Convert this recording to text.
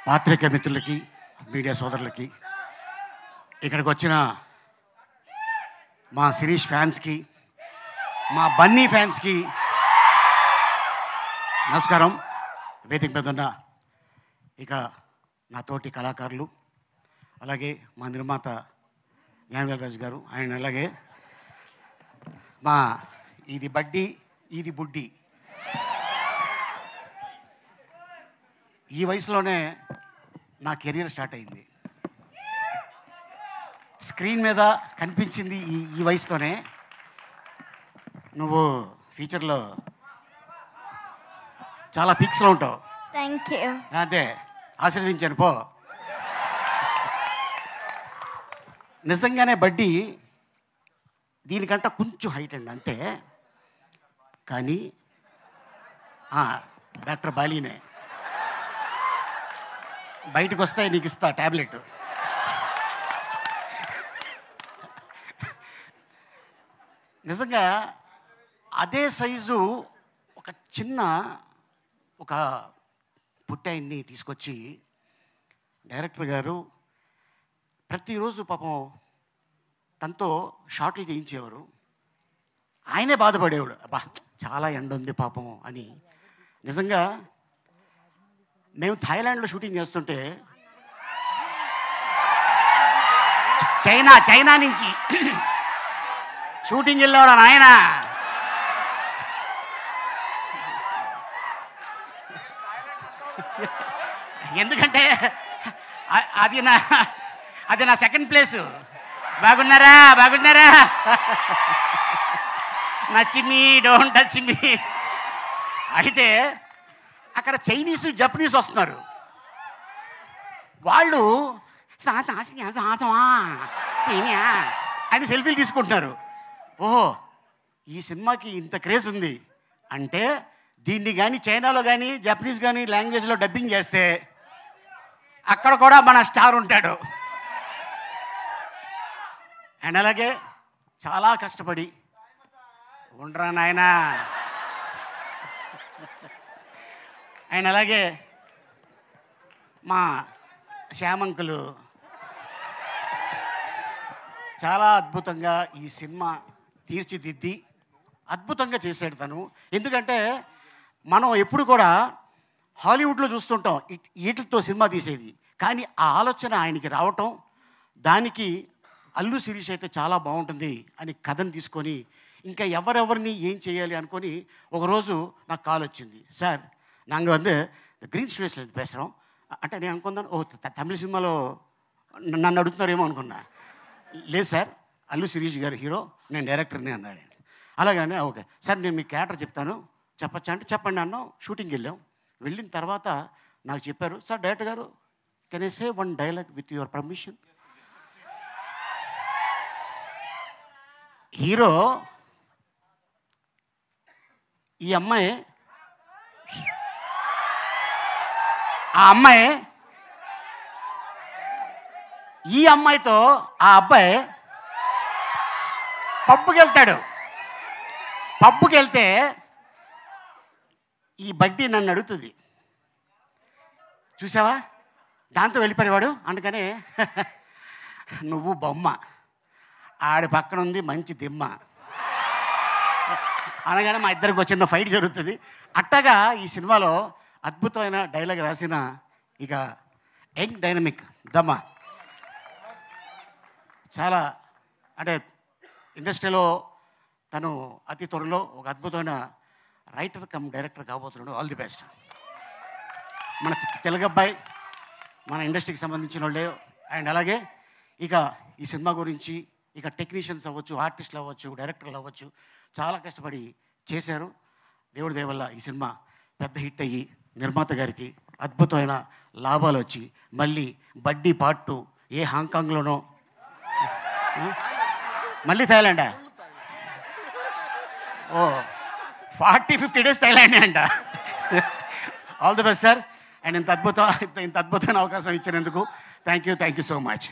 పాత్రికేయ మిత్రులకి, మీడియా సోదరులకి, ఇక్కడికి వచ్చిన మా శిరీష్ ఫ్యాన్స్కి, మా బన్నీ ఫ్యాన్స్కి నమస్కారం. వేదిక మీద ఉన్న ఇక నా తోటి కళాకారులు, అలాగే మా నిర్మాత జ్ఞానవేల్ గారు, ఆయన అలాగే మా ఇది బడ్డీ ఇది బుడ్డి, ఈ వయసులోనే నా కెరీర్ స్టార్ట్ అయింది. స్క్రీన్ మీద కనిపించింది ఈ వయసుతోనే. నువ్వు ఫ్యూచర్లో చాలా పీక్స్లో ఉంటావు. Thank you. అంతే, ఆశీర్వదించాను పో. నిజంగానే బడ్డీ దీనికంటే కొంచెం హైట్ అండి అంతే, కానీ డాక్టర్ బాలీనే. బయటకు వస్తే నీకు ఇస్తా ట్యాబ్లెట్. నిజంగా అదే సైజు ఒక చిన్న ఒక పుట్టాయిని తీసుకొచ్చి డైరెక్టర్ గారు ప్రతిరోజు పాపం తనతో షార్ట్లు చేయించేవారు. ఆయనే బాధపడేవాడు, అబ్బా చాలా ఎండ ఉంది పాపం అని. నిజంగా మేము థాయిలాండ్లో షూటింగ్ చేస్తుంటే చైనా నుంచి షూటింగ్ వెళ్ళేవాడు ఆయన. ఎందుకంటే అది నా సెకండ్ ప్లేసు. బాగున్నారా నచ్చిమి డోంట్ టచ్ మీ. అయితే అక్కడ చైనీసు జపనీస్ వస్తున్నారు. వాళ్ళు అని సెల్ఫీలు తీసుకుంటున్నారు. ఓహో, ఈ సినిమాకి ఇంత క్రేజ్ ఉంది అంటే దీన్ని కానీ చైనాలో కానీ జపనీస్ కానీ లాంగ్వేజ్లో డబ్బింగ్ చేస్తే అక్కడ కూడా మన స్టార్ ఉంటాడు. అండ్ అలాగే చాలా కష్టపడి ఉండరా నాయనా. అండ్ అలాగే మా శ్యామంకులు చాలా అద్భుతంగా ఈ సినిమా తీర్చిదిద్ది అద్భుతంగా చేశాడు తను. ఎందుకంటే మనం ఎప్పుడు కూడా హాలీవుడ్లో చూస్తుంటాం వీటితో సినిమా తీసేది, కానీ ఆ ఆలోచన ఆయనకి రావటం, దానికి అల్లు శిరీష్ అయితే చాలా బాగుంటుంది అని కథను తీసుకొని ఇంకా ఎవరెవరిని ఏం చేయాలి అనుకొని ఒకరోజు నాకు కాల్ వచ్చింది. సార్ நாங்கள் வந்து గ్రీన్ స్టూడియోస్లో பேசுகிறோம் అంటే నేను అనుకున్నాను, ఓ తమిళ సినిమాలో నన్ను అడుగుతున్నారేమో అనుకున్నా. లేదు సార్, అల్లు శిరీష్ గారు హీరో, నేను డైరెక్టర్ని అన్నాడు. అలాగనే ఓకే సార్, నేను మీ క్యారెక్టర్ చెప్తాను, చెప్పచ్చా అంటే చెప్పండి అన్నాం. షూటింగ్కి వెళ్ళిన తర్వాత నాకు చెప్పారు, సార్ డైరెక్టర్ గారు can I say one dialogue with your permission. Hero ఈ అమ్మాయి, ఆ అమ్మాయి ఈ అమ్మాయితో ఆ అబ్బాయి పబ్కి వెళ్తాడు. పబ్కి వెళ్తే ఈ బడ్డీ నన్ను అడుగుతుంది, చూసావా దాంతో వెళ్ళిపోయేవాడు. అందుకనే నువ్వు బొమ్మ, ఆడి పక్కన ఉంది మంచి దిమ్మ అనగానే మా ఇద్దరికి వచ్చిన ఫైట్ జరుగుతుంది. అట్టగా ఈ సినిమాలో అద్భుతమైన డైలాగ్ రాసిన ఇక యంగ్ డైనమిక్ దమ్మ. చాలా అంటే ఇండస్ట్రీలో తను అతి త్వరలో ఒక అద్భుతమైన రైటర్ కమ్ డైరెక్టర్ కాబోతున్నాడు. All the best. మన తెలుగు అబ్బాయి, మన ఇండస్ట్రీకి సంబంధించిన వాళ్ళే. అండ్ అలాగే ఇక ఈ సినిమా గురించి ఇక టెక్నీషియన్స్ అవ్వచ్చు, ఆర్టిస్టులు అవ్వచ్చు, డైరెక్టర్లు అవ్వచ్చు, చాలా కష్టపడి చేశారు. దేవుడి దయ వల్ల ఈ సినిమా పెద్ద హిట్ అయ్యి నిర్మాత గారికి అద్భుతమైన లాభాలు వచ్చి మళ్ళీ బడ్డీ పార్ట్ 2 ఏ హాంకాంగ్లోనో, మళ్ళీ థాయిలాండా, ఓ 40-50 days థాయిలాండే అంట. All the best sir. And ఇంత అద్భుతమైన అవకాశం ఇచ్చినందుకు థ్యాంక్ యూ సో మచ్.